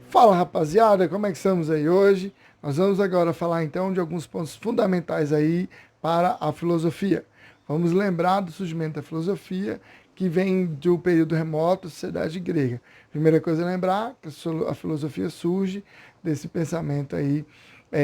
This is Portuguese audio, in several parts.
Fala rapaziada, como é que estamos aí hoje? Nós vamos agora falar então de alguns pontos fundamentais aí para a filosofia. Vamos lembrar do surgimento da filosofia que vem do período remoto, sociedade grega. Primeira coisa a lembrar que a filosofia surge desse pensamento aí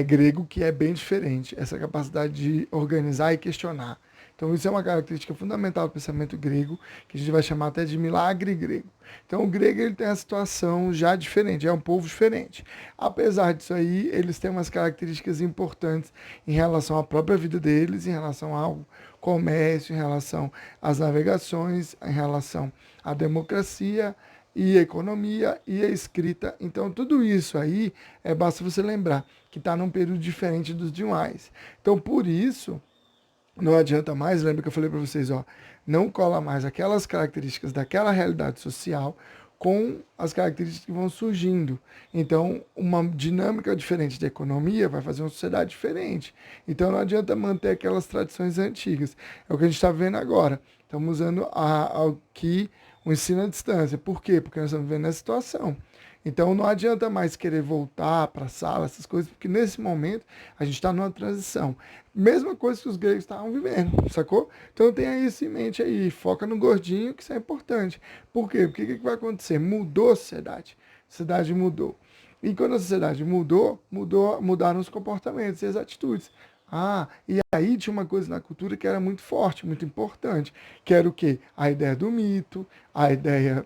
grego que é bem diferente, essa capacidade de organizar e questionar. Então, isso é uma característica fundamental do pensamento grego, que a gente vai chamar até de milagre grego. Então, o grego ele tem a situação já diferente, é um povo diferente. Apesar disso aí, eles têm umas características importantes em relação à própria vida deles, em relação ao comércio, em relação às navegações, em relação à democracia e a economia e a escrita. Então, tudo isso aí, basta você lembrar que está num período diferente dos demais. Então, por isso não adianta mais, lembra que eu falei para vocês, ó, não cola mais aquelas características daquela realidade social com as características que vão surgindo. Então, uma dinâmica diferente de economia vai fazer uma sociedade diferente. Então, não adianta manter aquelas tradições antigas. É o que a gente está vendo agora. Estamos usando aqui o ensino à distância. Por quê? Porque nós estamos vendo essa situação. Então não adianta mais querer voltar para a sala, essas coisas, porque nesse momento a gente está numa transição. Mesma coisa que os gregos estavam vivendo, sacou? Então tenha isso em mente aí, foca no gordinho, que isso é importante. Por quê? Porque o que vai acontecer? Mudou a sociedade. A sociedade mudou. E quando a sociedade mudaram os comportamentos e as atitudes. E aí tinha uma coisa na cultura que era muito forte, muito importante, que era o quê? A ideia do mito, a ideia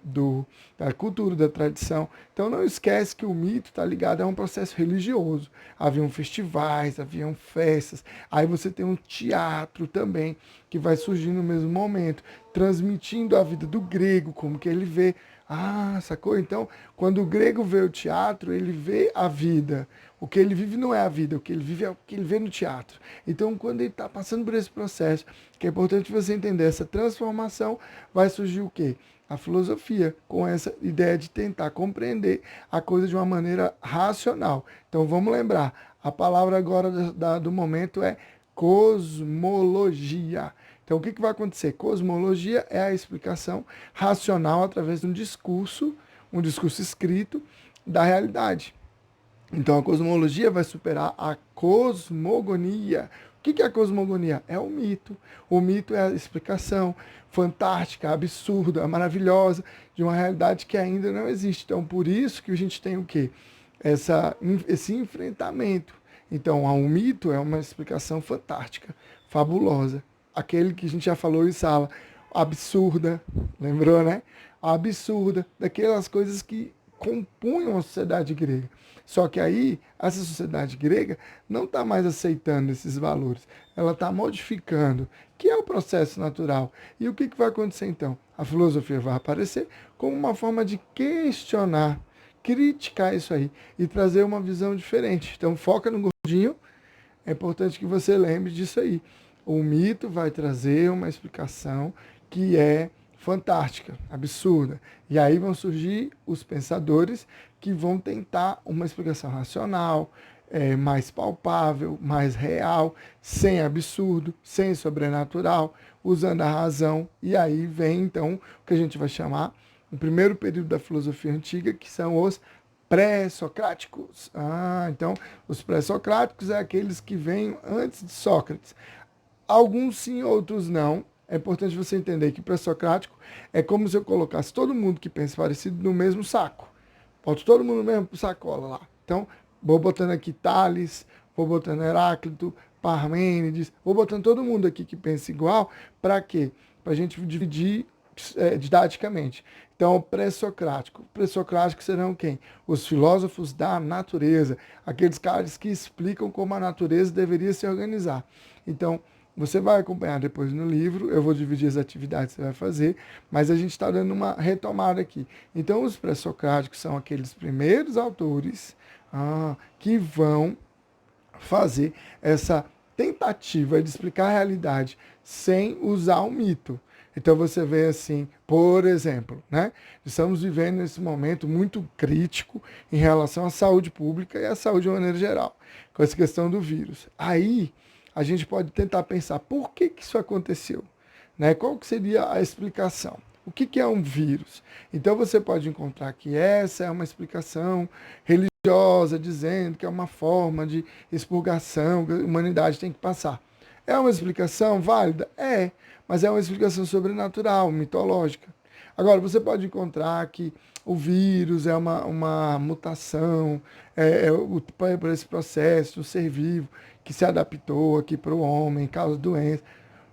da cultura, da tradição. Então não esquece que o mito está ligado a um processo religioso. Haviam festivais, haviam festas, aí você tem um teatro também, que vai surgir no mesmo momento, transmitindo a vida do grego, como que ele vê. Sacou? Então, quando o grego vê o teatro, ele vê a vida. O que ele vive não é a vida, o que ele vive é o que ele vê no teatro. Então, quando ele está passando por esse processo, que é importante você entender essa transformação, vai surgir o quê? A filosofia, com essa ideia de tentar compreender a coisa de uma maneira racional. Então, vamos lembrar, a palavra agora do momento é cosmologia. Então, o que vai acontecer? Cosmologia é a explicação racional através de um discurso escrito da realidade. Então a cosmologia vai superar a cosmogonia. O que é a cosmogonia? É o mito. O mito é a explicação fantástica, absurda, maravilhosa de uma realidade que ainda não existe. Então por isso que a gente tem o quê? Esse enfrentamento. Então o mito é uma explicação fantástica, fabulosa. Aquele que a gente já falou em sala, absurda, lembrou, né? Absurda, daquelas coisas que compunham a sociedade grega. Só que aí, essa sociedade grega não está mais aceitando esses valores. Ela está modificando, que é o processo natural. E o que vai acontecer então? A filosofia vai aparecer como uma forma de questionar, criticar isso aí e trazer uma visão diferente. Então, foca no gordinho. É importante que você lembre disso aí. O mito vai trazer uma explicação que é fantástica, absurda. E aí vão surgir os pensadores que vão tentar uma explicação racional, mais palpável, mais real, sem absurdo, sem sobrenatural, usando a razão. E aí vem, então, o que a gente vai chamar o primeiro período da filosofia antiga, que são os pré-socráticos. Então, os pré-socráticos é aqueles que vêm antes de Sócrates. Alguns sim, outros não. É importante você entender que pré-socrático é como se eu colocasse todo mundo que pensa parecido no mesmo saco. Boto todo mundo no mesmo sacola lá. Então, vou botando aqui Tales, vou botando Heráclito, Parmênides, vou botando todo mundo aqui que pensa igual. Para quê? Para a gente dividir didaticamente. Então, pré-socrático. Pré-socrático serão quem? Os filósofos da natureza. Aqueles caras que explicam como a natureza deveria se organizar. Então, você vai acompanhar depois no livro, eu vou dividir as atividades que você vai fazer, mas a gente está dando uma retomada aqui. Então, os pré-socráticos são aqueles primeiros autores que vão fazer essa tentativa de explicar a realidade sem usar o mito. Então você vê assim, por exemplo, né? Estamos vivendo nesse momento muito crítico em relação à saúde pública e à saúde de maneira geral, com essa questão do vírus. Aí a gente pode tentar pensar por que isso aconteceu, né? Qual que seria a explicação? O que é um vírus? Então você pode encontrar que essa é uma explicação religiosa, dizendo que é uma forma de expurgação que a humanidade tem que passar. É uma explicação válida? É, mas é uma explicação sobrenatural, mitológica. Agora, você pode encontrar que o vírus é uma mutação, por esse processo, um ser vivo que se adaptou aqui para o homem, causa doença.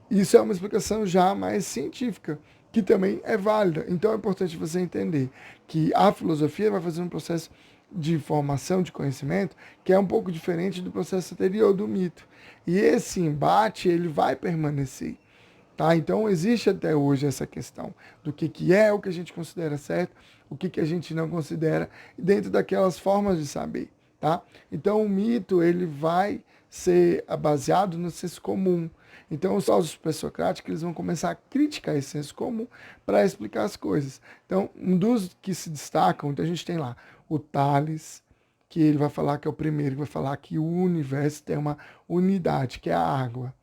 Isso é uma explicação já mais científica, que também é válida. Então é importante você entender que a filosofia vai fazer um processo de formação, de conhecimento, que é um pouco diferente do processo anterior do mito. E esse embate, ele vai permanecer. Tá? Então existe até hoje essa questão do que é o que a gente considera certo, o que a gente não considera, dentro daquelas formas de saber. Tá? Então o mito ele vai ser baseado no senso comum. Então os filósofos pré-socráticos eles vão começar a criticar esse senso comum para explicar as coisas. Então um dos que se destacam, então a gente tem lá o Tales, que ele vai falar que é o primeiro, que vai falar que o universo tem uma unidade, que é a água.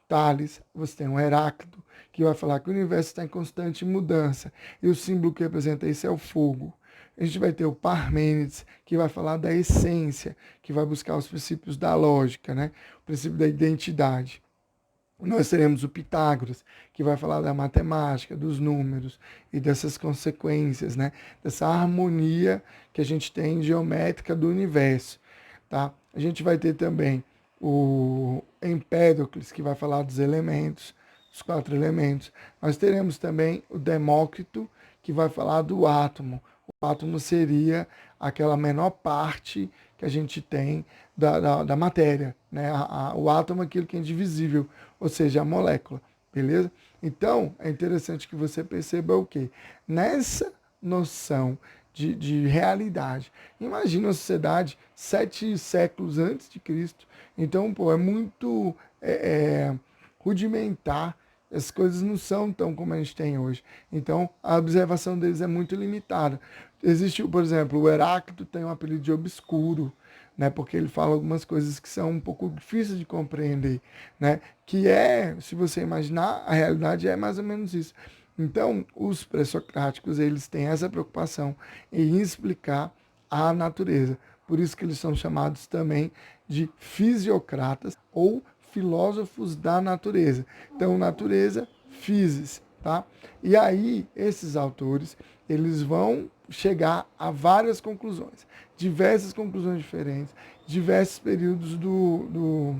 Tales, você tem um Heráclito, que vai falar que o universo está em constante mudança, e o símbolo que representa isso é o fogo. A gente vai ter o Parmênides, que vai falar da essência, que vai buscar os princípios da lógica, né? O princípio da identidade. Nós teremos o Pitágoras, que vai falar da matemática, dos números e dessas consequências, né? Dessa harmonia que a gente tem geométrica do universo. Tá? A gente vai ter também o Empédocles, que vai falar dos elementos, dos 4 elementos. Nós teremos também o Demócrito, que vai falar do átomo. O átomo seria aquela menor parte que a gente tem da matéria. Né? O átomo é aquilo que é indivisível, ou seja, a molécula. Beleza? Então, é interessante que você perceba o quê? Nessa noção de realidade. Imagina uma sociedade 7 séculos antes de Cristo. Então, pô, é muito rudimentar. As coisas não são tão como a gente tem hoje. Então, a observação deles é muito limitada. Existe, por exemplo, o Heráclito tem um apelido de obscuro, né? Porque ele fala algumas coisas que são um pouco difíceis de compreender, né? Que se você imaginar, a realidade é mais ou menos isso. Então, os pré-socráticos, eles têm essa preocupação em explicar a natureza. Por isso que eles são chamados também de fisiocratas ou filósofos da natureza. Então, natureza, physis, tá? E aí, esses autores, eles vão chegar a várias conclusões, diversas conclusões diferentes, diversos períodos do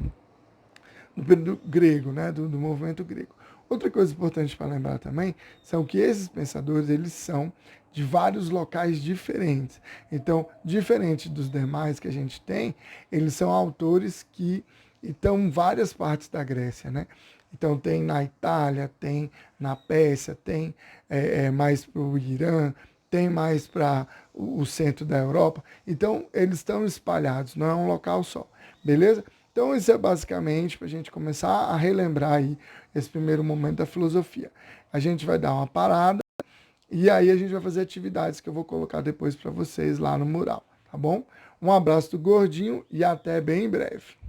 período grego, né? do movimento grego. Outra coisa importante para lembrar também são que esses pensadores eles são de vários locais diferentes. Então, diferente dos demais que a gente tem, eles são autores que estão em várias partes da Grécia, né? Então tem na Itália, tem na Pérsia, tem mais para o Irã, tem mais para o centro da Europa. Então eles estão espalhados, não é um local só, beleza? Então isso é basicamente para a gente começar a relembrar aí esse primeiro momento da filosofia. A gente vai dar uma parada e aí a gente vai fazer atividades que eu vou colocar depois para vocês lá no mural, tá bom? Um abraço do Gordinho e até bem em breve.